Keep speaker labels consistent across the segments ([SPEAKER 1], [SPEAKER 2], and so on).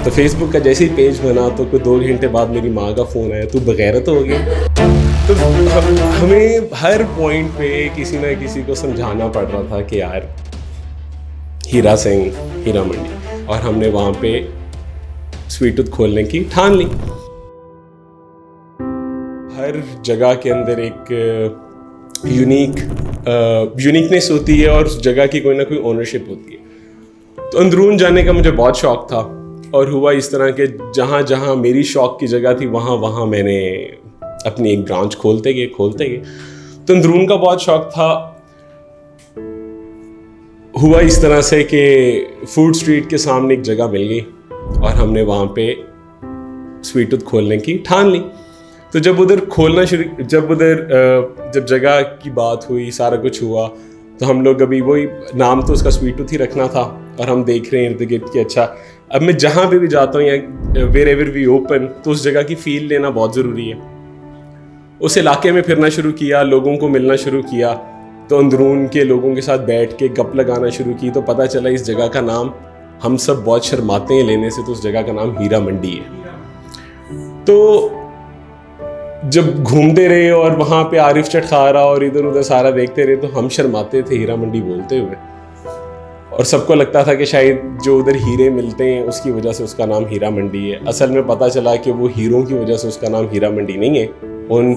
[SPEAKER 1] तो फेसबुक का जैसे ही पेज बना तो कोई 2 घंटे बाद मेरी माँ का फ़ोन आया, तू बगैरत हो गया। तो हमें हर पॉइंट पे किसी ना किसी को समझाना पड़ रहा था कि यार हीरा सिंह, हीरा मंडी, और हमने वहाँ पे स्वीट टूथ खोलने की ठान ली। हर जगह के अंदर एक यूनिकनेस होती है और उस जगह की कोई ना कोई ओनरशिप होती है। तो अंदरून जाने का मुझे बहुत शौक था और हुआ इस तरह के जहाँ जहाँ मेरी शौक की जगह थी वहाँ वहाँ मैंने अपनी एक ब्रांच खोलते गए। तो अंदरून का बहुत शौक था। हुआ इस तरह से कि फूड स्ट्रीट के सामने एक जगह मिल गई और हमने वहाँ पे स्वीट टूथ खोलने की ठान ली। तो जब उधर खोलना शुरू जब जगह की बात हुई, सारा कुछ हुआ, तो हम लोग अभी वही नाम तो उसका स्वीट टूथ ही रखना था और हम देख रहे हैं इर्द गिर्द कि अच्छा अब मैं जहाँ पे भी जाता हूँ या वेर एवर वी ओपन तो उस जगह की फील लेना बहुत ज़रूरी है। उस इलाके में फिरना शुरू किया, लोगों को मिलना शुरू किया, तो अंदरून के लोगों के साथ बैठ के गप लगाना शुरू की, तो पता चला इस जगह का नाम, हम सब बहुत शर्माते हैं लेने से, तो उस जगह का नाम हीरा मंडी है। तो जब घूमते रहे और वहाँ पे आरिफ चट खा रहा और इधर उधर सारा देखते रहे, तो हम शर्माते थे हीरा मंडी बोलते हुए, और सबको लगता था कि शायद जो उधर हीरे मिलते हैं उसकी वजह से उसका नाम हीरा मंडी है। असल में पता चला कि वो हीरों की वजह से उसका नाम हीरा मंडी नहीं है, उन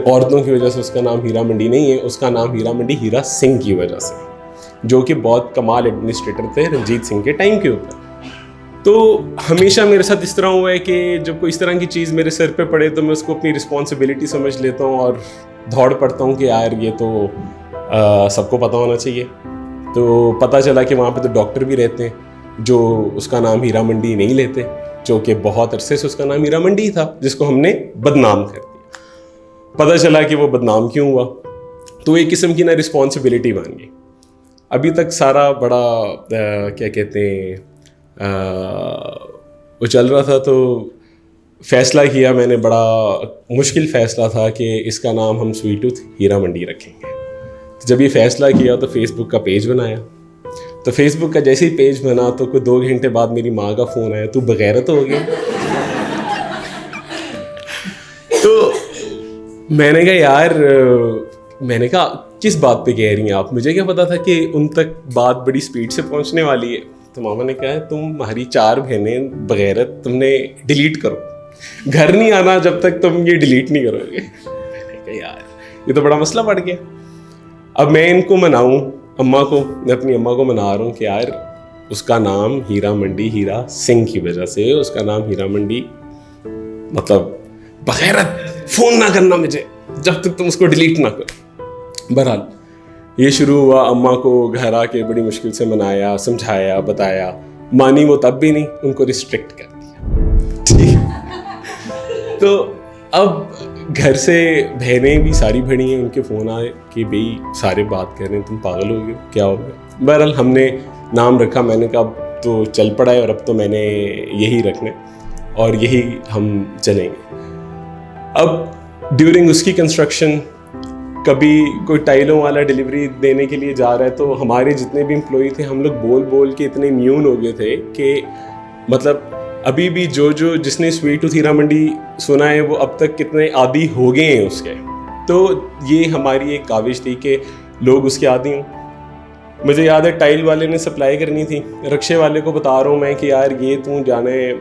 [SPEAKER 1] औरतों की वजह से उसका नाम हीरा मंडी नहीं है, उसका नाम हीरा मंडी हीरा सिंह की वजह से, जो कि बहुत कमाल एडमिनिस्ट्रेटर थे रंजीत सिंह के टाइम के ऊपर। तो हमेशा मेरे साथ इस तरह हुआ है कि जब कोई इस तरह की चीज़ मेरे सर पे पड़े तो मैं उसको अपनी रिस्पॉन्सिबिलिटी समझ लेता हूँ और दौड़ पड़ता हूँ कि यार ये तो सबको पता होना चाहिए। तो पता चला कि वहाँ पे तो डॉक्टर भी रहते हैं जो उसका नाम हीरा मंडी नहीं लेते, जो कि बहुत अरसे से उसका नाम हीरा मंडी था, जिसको हमने बदनाम कर दिया। पता चला कि वो बदनाम क्यों हुआ, तो एक किस्म की ना रिस्पॉन्सिबिलिटी बन गई। अभी तक सारा बड़ा क्या कहते हैं वो चल रहा था, तो फैसला किया मैंने, बड़ा मुश्किल फ़ैसला था कि इसका नाम हम स्वीट टूथ हीरा मंडी रखेंगे। तो जब ये फ़ैसला किया तो फेसबुक का पेज बनाया। तो फेसबुक का जैसे ही पेज बना तो कोई 2 घंटे बाद मेरी माँ का फ़ोन आया, तू बगैरत हो गया। तो मैंने कहा यार, मैंने कहा किस बात पे कह रही हैं आप, मुझे क्या पता था कि उन तक बात बड़ी स्पीड से पहुंचने वाली है। तो मामा ने कहा तुम्हारी 4 बहनें बगैरत, तुमने डिलीट करो, घर नहीं आना जब तक तुम ये डिलीट नहीं करोगे। मैंने कहा यार ये तो बड़ा मसला बढ़ गया। अब मैं इनको मनाऊं, मैं अपनी अम्मा को मना रहा हूँ कि यार उसका नाम हीरा मंडी हीरा सिंह की वजह से, उसका नाम हीरा मंडी, मतलब बगैरत फ़ोन ना करना मुझे जब तक तुम उसको डिलीट ना करो। बहरहाल ये शुरू हुआ, अम्मा को घर आके बड़ी मुश्किल से मनाया, समझाया, बताया, मानी वो तब भी नहीं, उनको रिस्ट्रिक्ट कर दिया। ठीक। तो अब घर से बहनें भी सारी भड़ी हैं, उनके फ़ोन आए कि भाई सारे बात कर रहे हैं, तुम पागल हो गए, क्या हो गया। बहरहाल हमने नाम रखा, मैंने कहा अब तो चल पड़ा है और अब तो मैंने यही रखने और यही हम चलेंगे। अब ड्यूरिंग उसकी कंस्ट्रक्शन कभी कोई टाइलों वाला डिलीवरी देने के लिए जा रहा है, तो हमारे जितने भी एम्प्लॉई थे हम लोग बोल बोल के इतने इम्यून हो गए थे कि मतलब अभी भी जो जिसने स्वीट टूथ हीरा मंडी सुना है वो अब तक कितने आदी हो गए हैं उसके। तो ये हमारी एक काविश थी कि लोग उसके आदी हों। मुझे याद है टाइल वाले ने सप्लाई करनी थी, रक्शे वाले को बता रहा हूँ मैं कि यार ये तू जाना है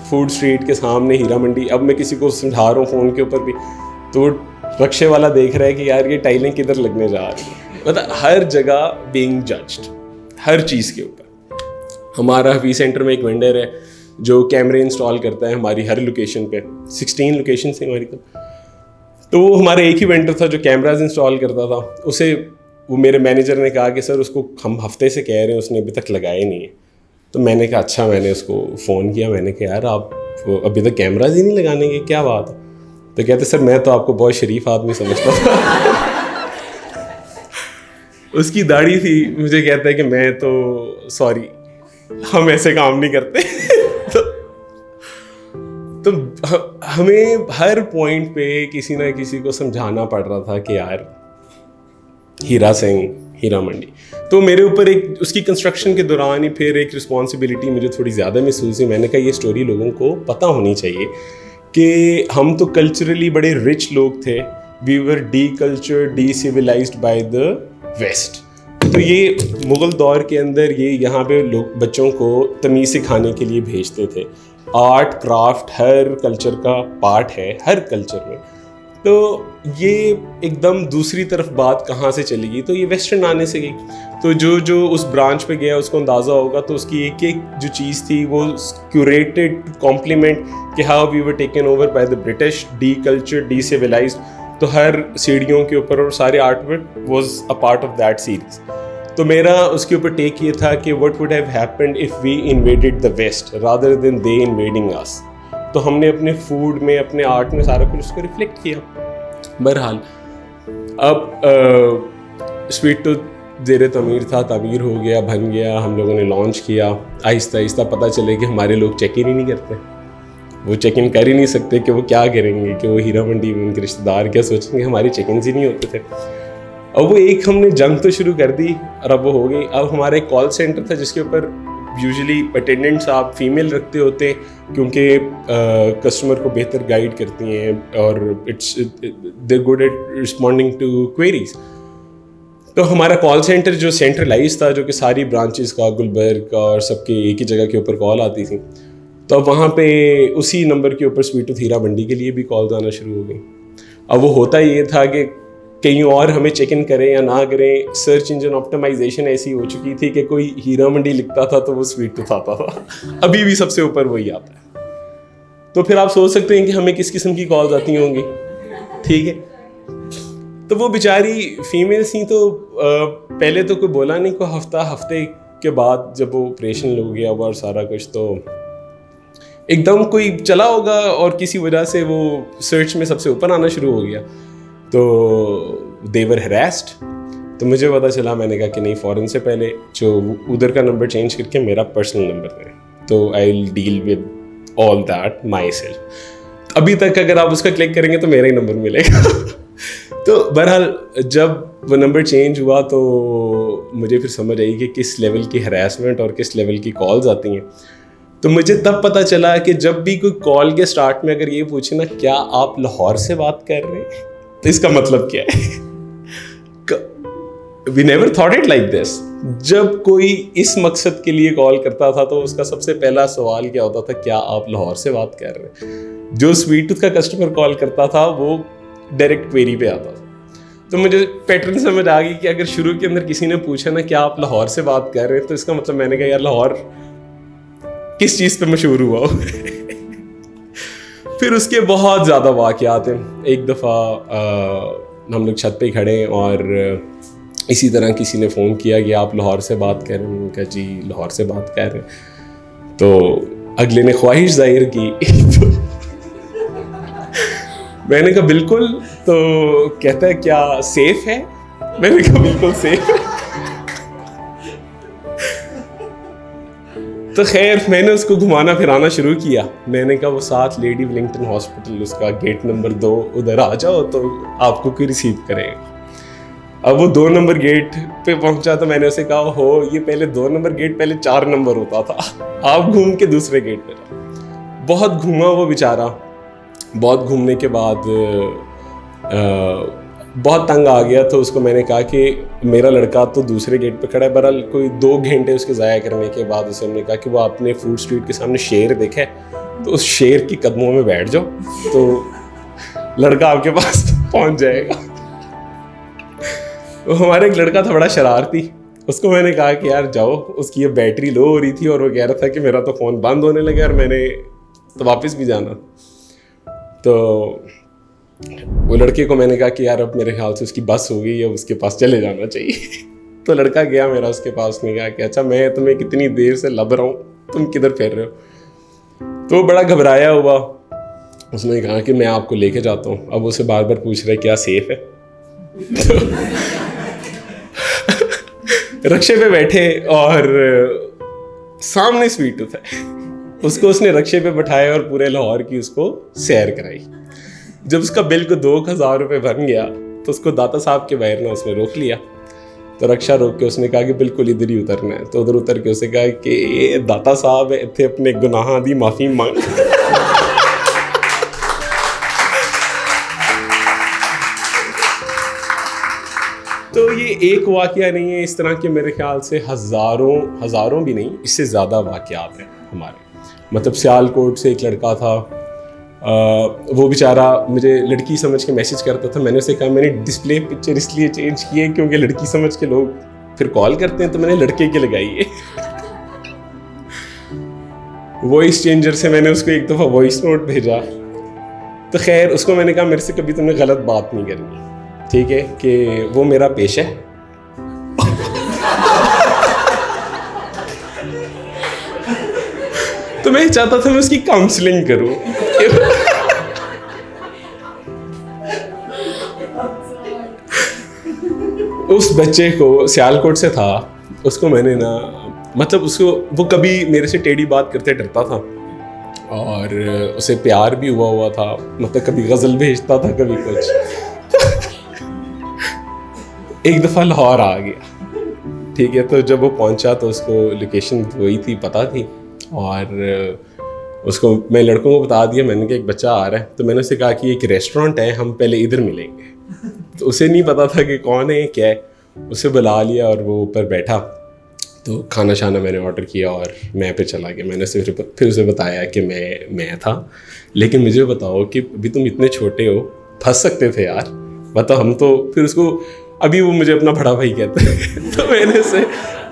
[SPEAKER 1] फूड स्ट्रीट के सामने हीरा मंडी। अब मैं किसी को समझा रहा हूँ फ़ोन के ऊपर भी, तो रक्शे वाला देख रहा है कि यार ये टाइलें किधर लगने जा रही हैं। मतलब हर जगह बीइंग जज्ड, हर चीज़ के ऊपर। हमारा हफीज सेंटर में एक वेंडर है जो कैमरे इंस्टॉल करता है हमारी हर लोकेशन पे, 16 लोकेशन थी हमारी। तो वो हमारा एक ही वेंडर था जो कैमराज इंस्टॉल करता था। उसे वो मेरे मैनेजर ने कहा कि सर उसको हम हफ्ते से कह रहे हैं, उसने अभी तक लगाए नहीं है। तो मैंने कहा अच्छा, मैंने उसको फ़ोन किया, मैंने कहा यार आप अभी तक कैमराज ही नहीं लगाने के, क्या बात है। तो कहते सर मैं तो आपको बहुत शरीफ आदमी समझता था। उसकी दाढ़ी थी, मुझे कहता है कि मैं तो सॉरी हम ऐसे काम नहीं करते। तो हमें हर पॉइंट पे किसी ना किसी को समझाना पड़ रहा था कि यार हीरा सिंह, हीरा मंडी। तो मेरे ऊपर एक उसकी कंस्ट्रक्शन के दौरान ही फिर एक रिस्पॉन्सिबिलिटी मुझे थोड़ी ज़्यादा महसूस हुई। मैंने कहा ये स्टोरी लोगों को पता होनी चाहिए कि हम तो कल्चरली बड़े रिच लोग थे, we were the culture D civilised by the west. तो ये मुग़ल दौर के अंदर ये यहाँ पे लोग बच्चों को तमीज़ सिखाने के लिए भेजते थे। आर्ट क्राफ्ट हर कल्चर का पार्ट है, हर कल्चर में। तो ये एकदम दूसरी तरफ बात कहाँ से चली गई, तो ये वेस्टर्न आने से गई। तो जो उस ब्रांच पे गया उसको अंदाज़ा होगा, तो उसकी एक एक जो चीज़ थी वो क्यूरेटेड कॉम्प्लीमेंट कि how we were taken over by the British, de culture D civilized. तो हर सीढ़ियों के ऊपर और सारे artwork was a part of that series. तो मेरा उसके ऊपर टेक ये था कि what would have happened if we invaded the West rather than they invading us. तो हमने अपने फूड में, अपने आर्ट में सारा कुछ उसको रिफ्लेक्ट किया। बहरहाल अब स्वीट टूथ ज़ेरे तमीर था, तामीर हो गया, बन गया, हम लोगों ने लॉन्च किया। आहिस्ता आहिस्ता पता चले कि हमारे लोग चेक इन ही नहीं करते, वो चेक इन कर ही नहीं सकते कि वो क्या करेंगे, कि वो हीरा मंडी में उनके रिश्तेदार क्या सोचेंगे, हमारे चेक इन ही नहीं होते थे। अब वो एक हमने जंग तो शुरू कर दी और अब वो हो गई। अब हमारा एक कॉल सेंटर था जिसके ऊपर यूजुअली अटेंडेंट्स आप फीमेल रखते होते हैं क्योंकि कस्टमर को बेहतर गाइड करती हैं और it's they good at responding to queries. तो हमारा कॉल सेंटर जो सेंट्रलाइज था, जो कि सारी ब्रांचेस का, गुलबर्ग का और सबके एक ही जगह के ऊपर कॉल आती थी, तो अब वहाँ पे उसी नंबर के ऊपर स्वीट टूथ हीरा मंडी के लिए भी कॉल्स आना शुरू हो गई। अब वो होता ये था कि कहीं और हमें चेक इन करें या ना करें, सर्च इंजन ऑप्टिमाइजेशन ऐसी हो चुकी थी कि कोई हीरा मंडी लिखता था तो वो स्वीट टूथ आता था। अभी भी सबसे ऊपर वही आता है। तो फिर आप सोच सकते हैं कि हमें किस किस्म की कॉल्स आती होंगी, ठीक है। तो वो बेचारी फीमेल्स थी, तो पहले तो कोई बोला नहीं, कोई हफ्ते के बाद जब वो ऑपरेशन हो गया और सारा कुछ, तो एकदम कोई चला होगा और किसी वजह से वो सर्च में सबसे ऊपर आना शुरू हो गया। तो देवर हरास्ड। तो मुझे पता चला, मैंने कहा कि नहीं, फ़ौरन से पहले जो उधर का नंबर चेंज करके मेरा पर्सनल नंबर दें, तो I will deal with all that my self. अभी तक अगर आप उसका क्लिक करेंगे तो मेरा ही नंबर मिलेगा। तो बहरहाल जब वो नंबर चेंज हुआ तो मुझे फिर समझ आई कि किस लेवल की हरासमेंट और किस लेवल की कॉल्स आती हैं। तो मुझे तब पता चला कि जब भी कोई कॉल के स्टार्ट में अगर ये पूछे ना, क्या आप लाहौर से बात कर रहे हैं, तो इसका मतलब क्या है। We never thought it like this। जब कोई इस मकसद के लिए कॉल करता था तो उसका सबसे पहला सवाल क्या होता था, क्या आप लाहौर से बात कर रहे हैं। जो स्वीट टूथ का कस्टमर कॉल करता था वो डायरेक्ट क्वेरी पे आता था। तो मुझे पैटर्न समझ आ गई कि अगर शुरू के अंदर किसी ने पूछा ना, क्या आप लाहौर से बात कर रहे हैं, तो इसका मतलब मैंने कहा यार लाहौर किस चीज़ पे मशहूर हुआ हो। फिर उसके बहुत ज़्यादा वाक़यात हैं। एक दफ़ा हम लोग छत पे खड़े हैं और इसी तरह किसी ने फ़ोन किया कि आप लाहौर से बात कर रहे हैं। मैंने कहा जी लाहौर से बात कर रहे हैं। तो अगले ने ख्वाहिश जाहिर की। तो मैंने कहा बिल्कुल। तो कहता है क्या सेफ़ है? मैंने कहा बिल्कुल सेफ़ है। तो खैर मैंने उसको घुमाना फिराना शुरू किया। मैंने कहा वो 7 लेडी विलिंगटन हॉस्पिटल, उसका गेट नंबर 2, उधर आ जाओ तो आपको कोई रिसीव करेगा। अब वो 2 नंबर गेट पे पहुंचा तो मैंने उसे कहा हो ये पहले 2 नंबर गेट पहले 4 नंबर होता था, आप घूम के दूसरे गेट पे जाओ। बहुत घूमा वो बेचारा। बहुत घूमने के बाद बहुत तंग आ गया। तो उसको मैंने कहा कि मेरा लड़का तो दूसरे गेट पे खड़ा है। बहरहाल कोई 2 घंटे उसके ज़ाया करने के बाद उसे हमने कहा कि वो आपने फूड स्ट्रीट के सामने शेर देखा है तो उस शेर की कदमों में बैठ जाओ तो लड़का आपके पास पहुंच जाएगा। तो हमारा एक लड़का था बड़ा शरारती, उसको मैंने कहा कि यार जाओ। उसकी ये बैटरी लो हो रही थी और वो कह रहा था कि मेरा तो फ़ोन बंद होने लगा और मैंने तो वापस भी जाना। तो वो लड़के को मैंने कहा कि यार अब मेरे ख्याल से उसकी बस हो गई है, उसके पास चले जाना चाहिए। तो लड़का गया मेरा उसके पास, उसने कहा कि अच्छा मैं तुम्हें कितनी देर से लब रहा हूँ, तुम किधर फिर रहे हो। तो बड़ा घबराया हुआ उसने कहा कि मैं आपको लेके जाता हूँ। अब उसे बार बार पूछ रहा है क्या सेफ है। तो रक्शे पे बैठे और सामने स्वीट टूथ है, उसको उसने रक्शे पे बैठाया और पूरे लाहौर की उसको सैर कराई। जब उसका बिल को 2000 रुपये बन गया तो उसको दाता साहब के बाहर ना उसने रोक लिया। तो रक्षा रोक के उसने कहा कि बिल्कुल इधर ही उतरना है। तो उधर उतर के उसने कहा कि दाता साहब इत्थे अपने गुनाहां दी माफ़ी मांग। तो ये एक वाक़या नहीं है, इस तरह के मेरे ख्याल से हज़ारों भी नहीं, इससे ज़्यादा वाक़यात हैं हमारे। मतलब सियालकोट से एक लड़का था, वो बेचारा मुझे लड़की समझ के मैसेज करता था। मैंने उसे कहा मैंने डिस्प्ले पिक्चर इसलिए चेंज की है क्योंकि लड़की समझ के लोग फिर कॉल करते हैं, तो मैंने लड़के की लगाई है। वॉइस चेंजर से मैंने उसको एक दफ़ा वॉइस नोट भेजा, तो खैर उसको मैंने कहा मेरे से कभी तुमने गलत बात नहीं करनी, ठीक है, कि वो मेरा पेशा है। तो मैं चाहता था मैं उसकी काउंसलिंग करूं। उस बच्चे को, सियालकोट से था, उसको मैंने ना, मतलब उसको, वो कभी मेरे से टेढ़ी बात करते डरता था और उसे प्यार भी हुआ था, मतलब कभी गज़ल भेजता था कभी कुछ। एक दफ़ा लाहौर आ गया, ठीक है, तो जब वो पहुंचा तो उसको लोकेशन वही थी, पता थी, और उसको मैं लड़कों को बता दिया, मैंने कहा एक बच्चा आ रहा है। तो मैंने उसे कहा कि एक रेस्टोरेंट है, हम पहले इधर मिलेंगे। तो उसे नहीं पता था कि कौन है क्या है। उसे बुला लिया और वो ऊपर बैठा, तो खाना शाना मैंने ऑर्डर किया और मैं पे चला गया। मैंने फिर उसे बताया कि मैं था, लेकिन मुझे बताओ कि अभी तुम इतने छोटे हो, फंस सकते थे यार, बताओ हम तो। फिर उसको, अभी वो मुझे अपना बड़ा भाई कहते हैं। तो मैंने उसे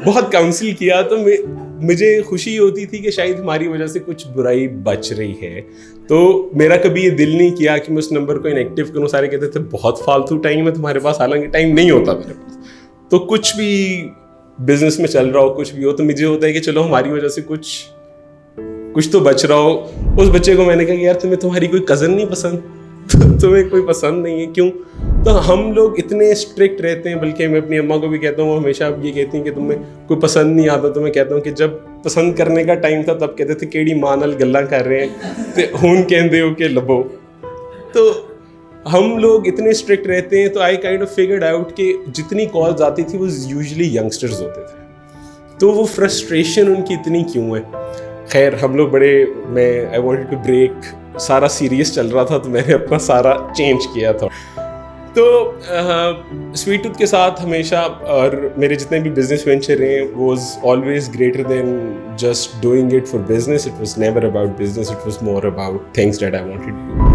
[SPEAKER 1] बहुत काउंसिल किया, तो मुझे खुशी होती थी कि शायद हमारी वजह से कुछ बुराई बच रही है। तो मेरा कभी ये दिल नहीं किया कि मैं उस नंबर को इनएक्टिव करूँ। सारे कहते थे बहुत फालतू टाइम है तुम्हारे पास, हालांकि टाइम नहीं होता मेरे पास। तो कुछ भी बिजनेस में चल रहा हो, कुछ भी हो, तो मुझे होता है कि चलो हमारी वजह से कुछ तो बच रहा हो। उस बच्चे को मैंने कहा कि यार तुम्हें तुम्हारी कोई कज़न नहीं पसंद, तुम्हें कोई पसंद नहीं है, क्यों? तो हम लोग इतने स्ट्रिक्ट रहते हैं, बल्कि मैं अपनी अम्मा को भी कहता हूँ, वो हमेशा ये कहती हैं कि तुम्हें कोई पसंद नहीं आता। तो मैं कहता हूँ कि जब पसंद करने का टाइम था तब कहते थे केड़ी मां नाल गल्लां कर रहे हैं, तो हुण कहंदे हो कि लबो। तो हम लोग इतने स्ट्रिक्ट रहते हैं। तो I kind of figured out कि जितनी कॉल्स आती थी वो यूजुअली यंगस्टर्स होते थे, तो वो फ्रस्ट्रेशन उनकी इतनी क्यों है। खैर हम लोग आई वांटेड टू ब्रेक, सारा सीरियस चल रहा था, तो मैंने अपना सारा चेंज किया था। तो स्वीट टूथ के साथ हमेशा, और मेरे जितने भी बिजनेस वेंचर हैं, was always greater than just doing it for business. It was never about business, it was more about things that I wanted to do.